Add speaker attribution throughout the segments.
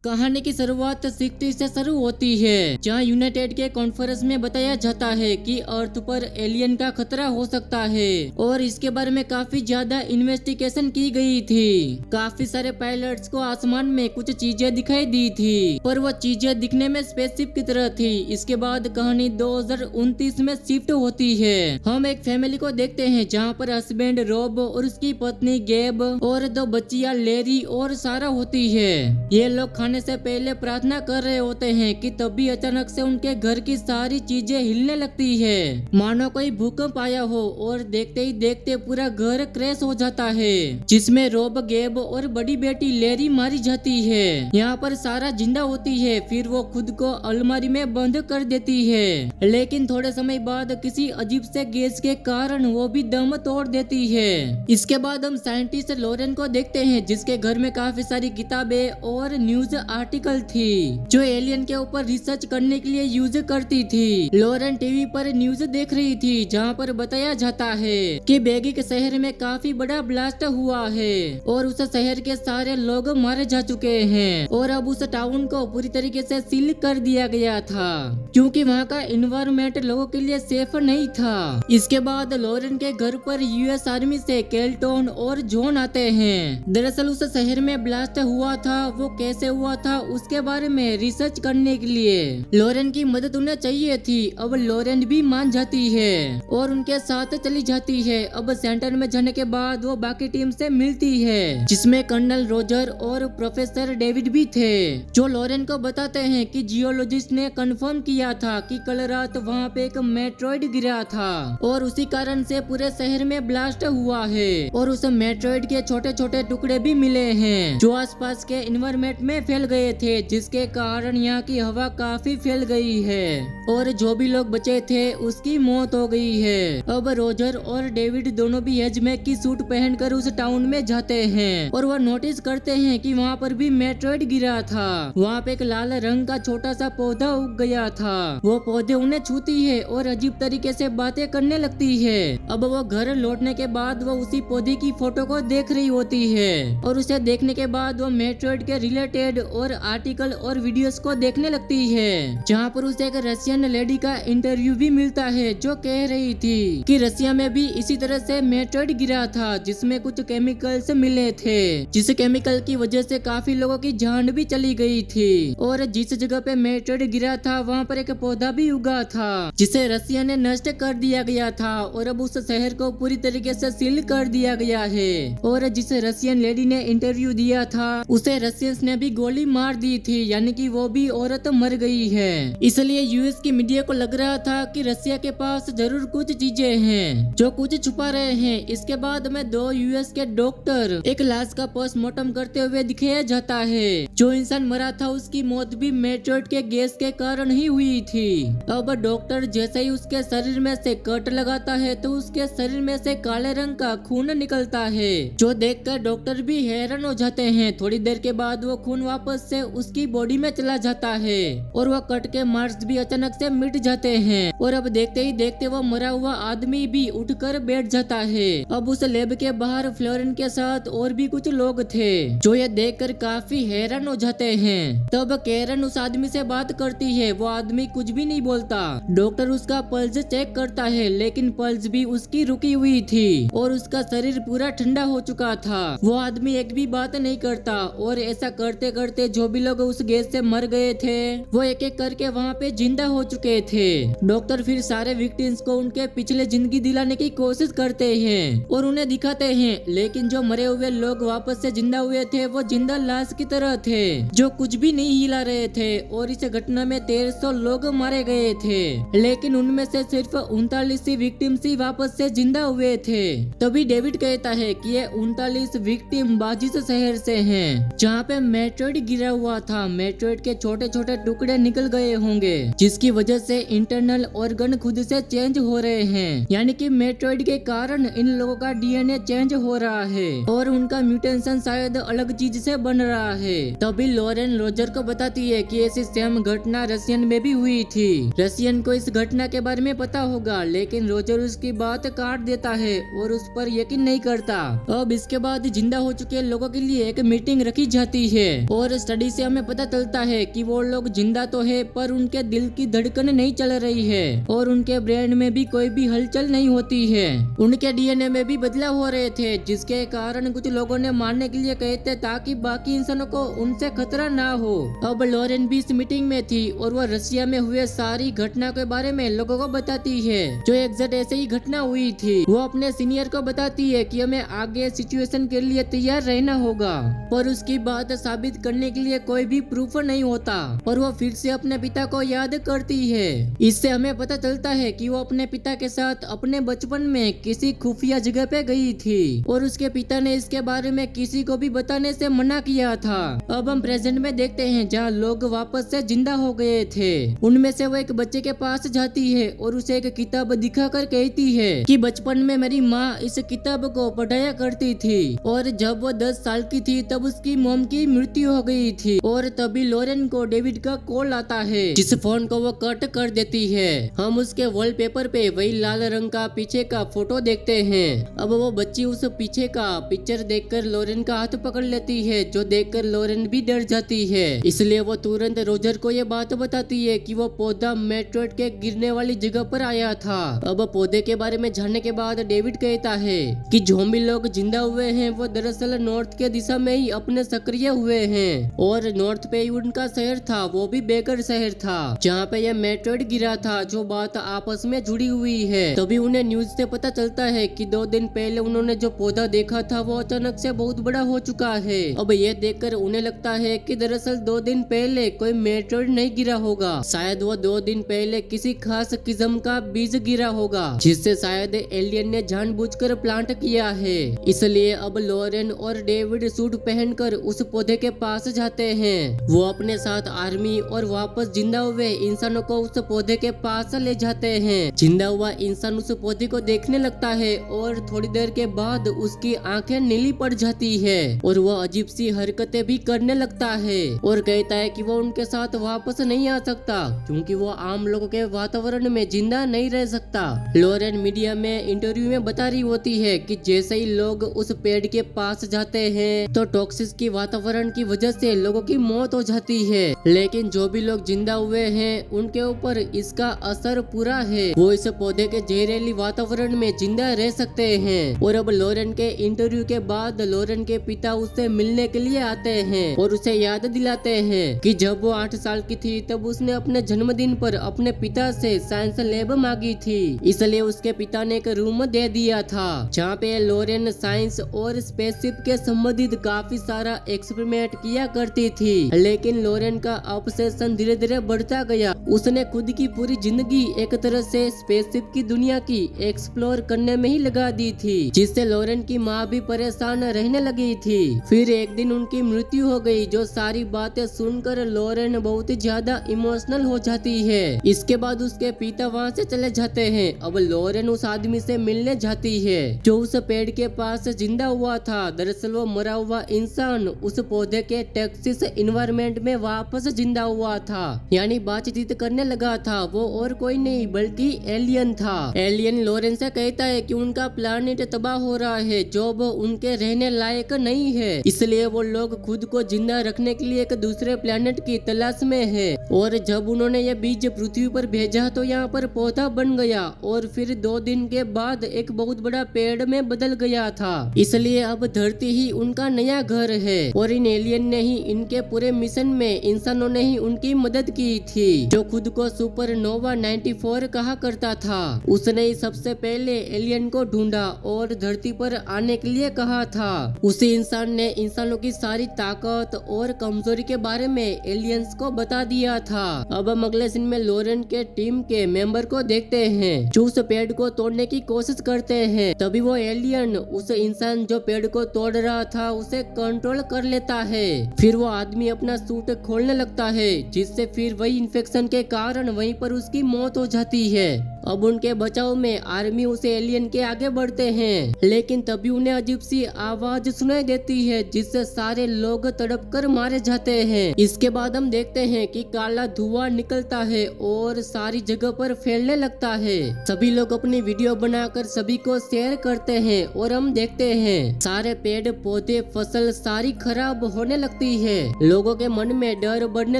Speaker 1: कहानी की शुरुआत 60 से शुरू होती है, जहां यूनाइटेड के कॉन्फ्रेंस में बताया जाता है कि अर्थ पर एलियन का खतरा हो सकता है और इसके बारे में काफी ज्यादा इन्वेस्टिगेशन की गई थी। काफी सारे पायलट्स को आसमान में कुछ चीजें दिखाई दी थी, पर वो चीजें दिखने में स्पेसशिप की तरह थी। इसके बाद कहानी 2029 में शिफ्ट होती है। हम एक फैमिली को देखते हैं जहाँ पर हस्बैंड रॉब और उसकी पत्नी गैब और दो बच्चियां लेरी और सारा होती है। ये लोग खाने से पहले प्रार्थना कर रहे होते हैं कि तभी अचानक से उनके घर की सारी चीजें हिलने लगती है, मानो कोई भूकंप आया हो, और देखते ही देखते पूरा घर क्रैश हो जाता है, जिसमें रॉब, गैब और बड़ी बेटी लेरी मारी जाती है। यहाँ पर सारा जिंदा होती है, फिर वो खुद को अलमारी में बंद कर देती है, लेकिन थोड़े समय बाद किसी अजीब से गैस के कारण वो भी दम तोड़ देती है। इसके बाद हम साइंटिस्ट लॉरेन को देखते हैं, जिसके घर में काफी सारी किताबें और न्यूज आर्टिकल थी जो एलियन के ऊपर रिसर्च करने के लिए यूज करती थी। लॉरेन टीवी पर न्यूज देख रही थी, जहां पर बताया जाता है कि बेगी के शहर में काफी बड़ा ब्लास्ट हुआ है और उस शहर के सारे लोग मारे जा चुके हैं और अब उस टाउन को पूरी तरीके से सील कर दिया गया था, क्योंकि वहाँ का एनवायरनमेंट लोगों के लिए सेफ नहीं था। इसके बाद लॉरेन के घर पर यूएस आर्मी से केल्टन और जॉन आते हैं। दरअसल उस शहर में ब्लास्ट हुआ था, वो कैसे हुआ था उसके बारे में रिसर्च करने के लिए लॉरेन की मदद उन्हें चाहिए थी। अब लॉरेन भी मान जाती है और उनके साथ चली जाती है। अब सेंटर में जाने के बाद वो बाकी टीम से मिलती है, जिसमें कर्नल रोजर और प्रोफेसर डेविड भी थे, जो लॉरेन को बताते हैं कि जियोलॉजिस्ट ने कंफर्म किया था कि कल रात वहाँ पे एक मेट्रॉइड गिरा था और उसी कारण से पूरे शहर में ब्लास्ट हुआ है और उस मेट्रॉइड के छोटे छोटे टुकड़े भी मिले हैं जो आसपास के एनवायरनमेंट में फैल गए थे, जिसके कारण यहाँ की हवा काफी फैल गई है और जो भी लोग बचे थे उसकी मौत हो गई है। अब रोजर और डेविड दोनों भी हेजमैक की सूट पहनकर उस टाउन में जाते हैं और वह नोटिस करते हैं कि वहाँ पर भी मेट्रॉइड गिरा था। वहाँ पे एक लाल रंग का छोटा सा पौधा उग गया था। वो पौधे उन्हें छूती है और अजीब तरीके से बातें करने लगती है। अब वो घर लौटने के बाद वो उसी पौधे की फोटो को देख रही होती है और उसे देखने के बाद वो मेट्रॉइड के रिलेटेड और आर्टिकल और वीडियोस को देखने लगती है, जहाँ पर उसे एक रशियन लेडी का इंटरव्यू भी मिलता है, जो कह रही थी कि रशिया में भी इसी तरह से मेट्रॉइड गिरा था, जिसमें कुछ केमिकल्स मिले थे, जिस केमिकल की वजह से काफी लोगों की जान भी चली गई थी। और जिस जगह पे मेट्रॉइड गिरा था वहाँ पर एक पौधा भी उगा था, जिसे रशिया ने नष्ट कर दिया गया था और अब उस शहर को पूरी तरीके से सील कर दिया गया है। और जिस रशियन लेडी ने इंटरव्यू दिया था उसे रशियंस ने भी गोली मार दी थी, यानी कि वो भी औरत मर गई है। इसलिए यूएस की मीडिया को लग रहा था कि रशिया के पास जरूर कुछ चीजें हैं जो कुछ छुपा रहे हैं। इसके बाद में दो यूएस के डॉक्टर एक लाश का पोस्टमार्टम करते हुए दिखाया जाता है। जो इंसान मरा था उसकी मौत भी मेट्रॉइड के गैस के कारण ही हुई थी। अब डॉक्टर जैसे ही उसके शरीर में से कट लगाता है तो उसके शरीर में से काले रंग का खून निकलता है, जो देखकर डॉक्टर भी हैरान हो जाते हैं। थोड़ी देर के बाद वो खून वापस से उसकी बॉडी में चला जाता है और वह कट के मार्क्स भी अचानक से मिट जाते हैं और अब देखते ही देखते वो मरा हुआ आदमी भी उठकर बैठ जाता है। अब उस लैब के बाहर फ्लोरेन के साथ और भी कुछ लोग थे, जो ये देखकर काफी हैरान हो जाते हैं। तब कैरन उस आदमी से बात करती है। वो आदमी कुछ भी नहीं बोलता। डॉक्टर उसका पल्स चेक करता है, लेकिन पल्स भी उसकी रुकी हुई थी और उसका शरीर पूरा ठंडा हो चुका था। वो आदमी एक भी बात नहीं करता और ऐसा करते करते जो भी लोग उस गैस से मर गए थे वो एक एक करके वहाँ पे जिंदा हो चुके थे। डॉक्टर फिर सारे विक्टिम्स को उनके पिछले जिंदगी दिलाने की कोशिश करते हैं और उन्हें दिखाते हैं, लेकिन जो मरे हुए लोग वापस से जिंदा हुए थे वो जिंदा लाश की तरह थे, जो कुछ भी नहीं हिला रहे थे। और इस घटना में 1300 लोग मारे गए थे, लेकिन उनमें से सिर्फ 39 ही विक्टिम्स ही वापस से जिंदा हुए थे। तभी डेविड कहता है कि ये 39 विक्टिम बाजिस शहर से हैं, जहाँ पे मेट्रॉइड गिरा हुआ था। मेट्रॉइड के छोटे छोटे टुकड़े निकल गए होंगे, जिसकी वजह से इंटरनल ऑर्गन खुद से चेंज हो रहे हैं, यानी कि मेट्रॉइड के कारण इन लोगों का डीएनए चेंज हो रहा है और उनका म्यूटेशन शायद अलग चीज से बन रहा है। तभी लॉरेन रोजर को बताती है कि ऐसी सेम घटना रशियन में भी हुई थी। रशियन को इस घटना के बारे में पता होगा, लेकिन रोजर उसकी बात काट देता है और उस पर यकीन नहीं करता। अब इसके बाद जिंदा हो चुके लोगों के लिए एक मीटिंग रखी जाती है और और स्टडी से हमें पता चलता है कि वो लोग जिंदा तो है पर उनके दिल की धड़कन नहीं चल रही है और उनके ब्रेन में भी कोई भी हलचल नहीं होती है। उनके डीएनए में भी बदलाव हो रहे थे जिसके कारण कुछ लोगों ने मारने के लिए कहे थे ताकि बाकी इंसानों को उनसे खतरा ना हो। अब लॉरेन भी इस मीटिंग में थी और वह रशिया में हुए सारी घटना के बारे में लोगों को बताती है जो एग्जैक्ट ऐसे ही घटना हुई थी। वो अपने सीनियर को बताती है कि हमें आगे सिचुएशन के लिए तैयार रहना होगा पर उसकी बात साबित करने के लिए कोई भी प्रूफ नहीं होता और वो फिर से अपने पिता को याद करती है। इससे हमें पता चलता है कि वो अपने पिता के साथ अपने बचपन में किसी खुफिया जगह पे गई थी और उसके पिता ने इसके बारे में किसी को भी बताने से मना किया था। अब हम प्रेजेंट में देखते हैं जहाँ लोग वापस से जिंदा हो गए थे। उनमें से वो एक बच्चे के पास जाती है और उसे एक किताब दिखाकर कहती है कि बचपन में मेरी माँ इस किताब को पढ़ाया करती थी और जब वो 10 साल की थी तब उसकी मॉम की मृत्यु हो गई थी और तभी लॉरेन को डेविड का कॉल आता है जिस फोन को वो कट कर देती है। हम उसके वॉलपेपर पे वही लाल रंग का पीछे का फोटो देखते हैं। अब वो बच्ची उस पीछे का पिक्चर देखकर लॉरेन का हाथ पकड़ लेती है जो देखकर लॉरेन भी डर जाती है। इसलिए वो तुरंत रोजर को ये बात बताती है कि वो पौधा मेट्रोइड के गिरने वाली जगह पर आया था। अब पौधे के बारे में जानने के बाद डेविड कहता है कि ज़ॉम्बी लोग जिंदा हुए हैं वो दरअसल नॉर्थ के दिशा में ही अपने सक्रिय हुए हैं और नॉर्थ पे ही उनका शहर था वो भी बेकर शहर था जहाँ पे यह मेट्रोइड गिरा था जो बात आपस में जुड़ी हुई है। तभी उन्हें न्यूज से पता चलता है कि 2 दिन पहले उन्होंने जो पौधा देखा था वो अचानक से बहुत बड़ा हो चुका है। अब ये देखकर उन्हें लगता है कि दरअसल 2 दिन पहले कोई मेट्रोइड नहीं गिरा होगा, शायद वो 2 दिन पहले किसी खास किस्म का बीज गिरा होगा जिससे शायद एलियन ने जानबूझकर प्लांट किया है। इसलिए अब लॉरेन और डेविड सूट पहनकर उस पौधे के पास जाते हैं। वो अपने साथ आर्मी और वापस जिंदा हुए इंसानों को उस पौधे के पास ले जाते हैं। जिंदा हुआ इंसान उस पौधे को देखने लगता है और थोड़ी देर के बाद उसकी आंखें नीली पड़ जाती है और वो अजीब सी हरकतें भी करने लगता है और कहता है कि वो उनके साथ वापस नहीं आ सकता क्योंकि वो आम लोगों के वातावरण में जिंदा नहीं रह सकता। लॉरेन मीडिया में इंटरव्यू में बता रही होती है कि जैसे ही लोग उस पेड़ के पास जाते हैं तो टॉक्सिस की वातावरण की वजह से लोगों की मौत हो जाती है, लेकिन जो भी लोग जिंदा हुए हैं उनके ऊपर इसका असर पूरा है, वो इस पौधे के जहरीली वातावरण में जिंदा रह सकते हैं। और अब लॉरेन के इंटरव्यू के बाद लॉरेन के पिता उससे मिलने के लिए आते हैं और उसे याद दिलाते हैं कि जब वो 8 साल की थी तब उसने अपने जन्मदिन पर अपने पिता से साइंस लैब मांगी थी, इसलिए उसके पिता ने एक रूम दे दिया था जहाँ पे लॉरेन साइंस और स्पेसशिप के संबंधित काफी सारा एक्सपेरिमेंट किया करती थी। लेकिन लॉरेन का ऑब्सेशन धीरे धीरे बढ़ता गया। उसने खुद की पूरी जिंदगी एक तरह से स्पेसशिप की दुनिया की एक्सप्लोर करने में ही लगा दी थी जिससे लॉरेन की माँ भी परेशान रहने लगी थी। फिर एक दिन उनकी मृत्यु हो गई जो सारी बातें सुनकर लॉरेन बहुत ज्यादा इमोशनल हो जाती है। इसके बाद उसके पिता वहाँ से चले जाते हैं। अब लॉरेन उस आदमी से मिलने जाती है जो उस पेड़ के पास जिंदा हुआ था। दरअसल वो मरा हुआ इंसान उस पौधे के टॉक्सिक एनवायरनमेंट में वापस जिंदा हुआ था, यानी बातचीत करने लगा था। वो और कोई नहीं बल्कि एलियन था। एलियन लॉरेन से कहता है कि उनका प्लैनेट तबाह हो रहा है जो अब उनके रहने लायक नहीं है, इसलिए वो लोग खुद को जिंदा रखने के लिए एक दूसरे प्लैनेट की तलाश में है। और जब उन्होंने ये बीज पृथ्वी पर भेजा तो यहाँ पर पौधा बन गया और फिर 2 दिन के बाद एक बहुत बड़ा पेड़ में बदल गया था। इसलिए अब धरती ही उनका नया घर है और इन एलियन ने ही इनके पूरे मिशन में इंसानों ने ही उनकी मदद की थी जो खुद को सुपरनोवा 94 कहा करता था। उसने ही सबसे पहले एलियन को ढूंढा और धरती पर आने के लिए कहा था। उसी इंसान ने इंसानों की सारी ताकत और कमजोरी के बारे में एलियंस को बता दिया था। अब हम अगले सीन में लॉरेन के टीम के मेंबर को देखते हैं जो उस पेड़ को तोड़ने की कोशिश करते हैं। तभी वो एलियन उस इंसान जो पेड़ को तोड़ रहा था उसे कंट्रोल कर लेता है। फिर वो आदमी अपना सूट खोलने लगता है जिससे फिर वही इन्फेक्शन के कारण वहीं पर उसकी मौत हो जाती है। अब उनके बचाव में आर्मी उसे एलियन के आगे बढ़ते हैं, लेकिन तभी उन्हें अजीब सी आवाज सुनाई देती है जिससे सारे लोग तड़प कर मारे जाते हैं। इसके बाद हम देखते हैं कि काला धुआं निकलता है और सारी जगह पर फैलने लगता है। सभी लोग अपनी वीडियो बनाकर सभी को शेयर करते हैं और हम देखते हैं सारे पेड़ पौधे फसल सारी खराब होने लगती है। लोगों के मन में डर बढ़ने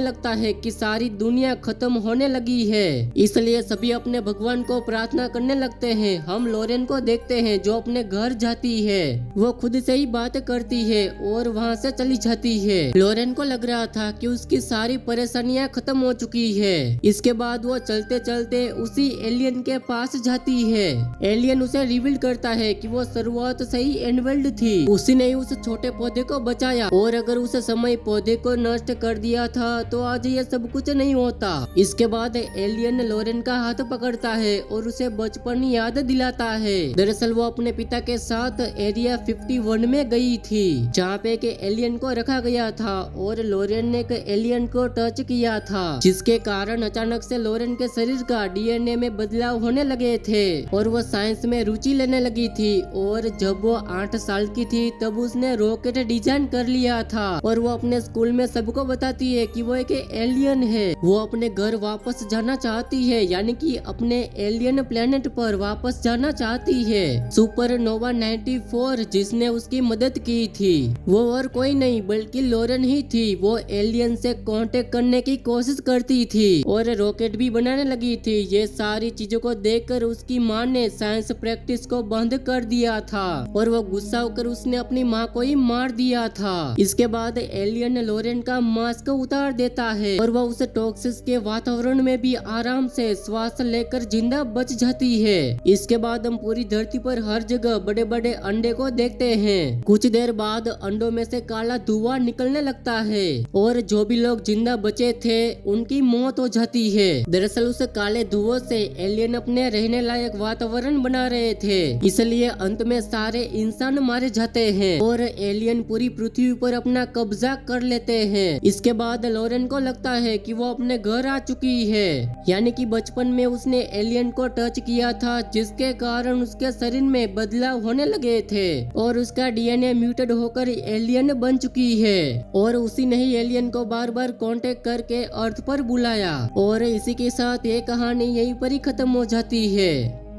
Speaker 1: लगता है कि सारी दुनिया खत्म होने लगी है, इसलिए सभी अपने भगवान को प्रार्थना करने लगते हैं। हम लोरेन को देखते हैं जो अपने घर जाती है, वो खुद से ही बात करती है और वहाँ से चली जाती है। लोरेन को लग रहा था कि उसकी सारी परेशानियां खत्म हो चुकी है। इसके बाद वो चलते चलते उसी एलियन के पास जाती है। एलियन उसे रिवील करता है कि वो शुरुआत से ही एनवेल्ड थी, उसी ने उस छोटे पौधे को बचाया और अगर उस समय पौधे को नष्ट कर दिया था तो आज ये सब कुछ नहीं होता। इसके बाद एलियन लोरेन का हाथ पकड़ता है और उसे बचपन याद दिलाता है। दरअसल वो अपने पिता के साथ एरिया 51 में गई थी जहाँ पे एक एलियन को रखा गया था और लोरेन ने एक एलियन को टच किया था, जिसके कारण अचानक से लोरेन के शरीर का डीएनए में बदलाव होने लगे थे और वो साइंस में रुचि लेने लगी थी। और जब वो 8 साल की थी तब उसने रॉकेट डिजाइन कर लिया था और वो अपने स्कूल में सबको बताती है कि वो एक एलियन है। वो अपने घर वापस जाना चाहती है, यानी कि अपने एलियन प्लेनेट पर वापस जाना चाहती है। सुपरनोवा 94 जिसने उसकी मदद की थी वो और कोई नहीं बल्कि लोरेन ही थी। वो एलियन से कांटेक्ट करने की कोशिश करती थी और रॉकेट भी बनाने लगी थी। ये सारी चीजों को देखकर उसकी माँ ने साइंस प्रैक्टिस को बंद कर दिया था और वो गुस्सा होकर उसने अपनी माँ को ही मार दिया था। इसके बाद एलियन लोरेन का मास्क उतार देता है और वह उस टॉक्सिस के वातावरण में भी आराम से श्वास लेकर जिंदा बच जाती है। इसके बाद हम पूरी धरती पर हर जगह बड़े बड़े अंडे को देखते हैं। कुछ देर बाद अंडों में से काला धुआं निकलने लगता है और जो भी लोग जिंदा बचे थे उनकी मौत हो जाती है। दरअसल उस काले धुएं से एलियन अपने रहने लायक वातावरण बना रहे थे, इसलिए अंत में सारे इंसान मारे जाते हैं और एलियन पूरी पृथ्वी पर अपना कब्जा कर लेते हैं। इसके बाद लोरेन को लगता है कि वो अपने घर आ चुकी है, यानी कि बचपन में उसने एलियन को टच किया था जिसके कारण उसके शरीर में बदलाव होने लगे थे और उसका डीएनए म्यूटेड होकर एलियन बन चुकी है। और उसी ने ही एलियन को बार बार कांटेक्ट करके अर्थ पर बुलाया और इसी के साथ ये कहानी यहीं पर ही खत्म हो जाती है।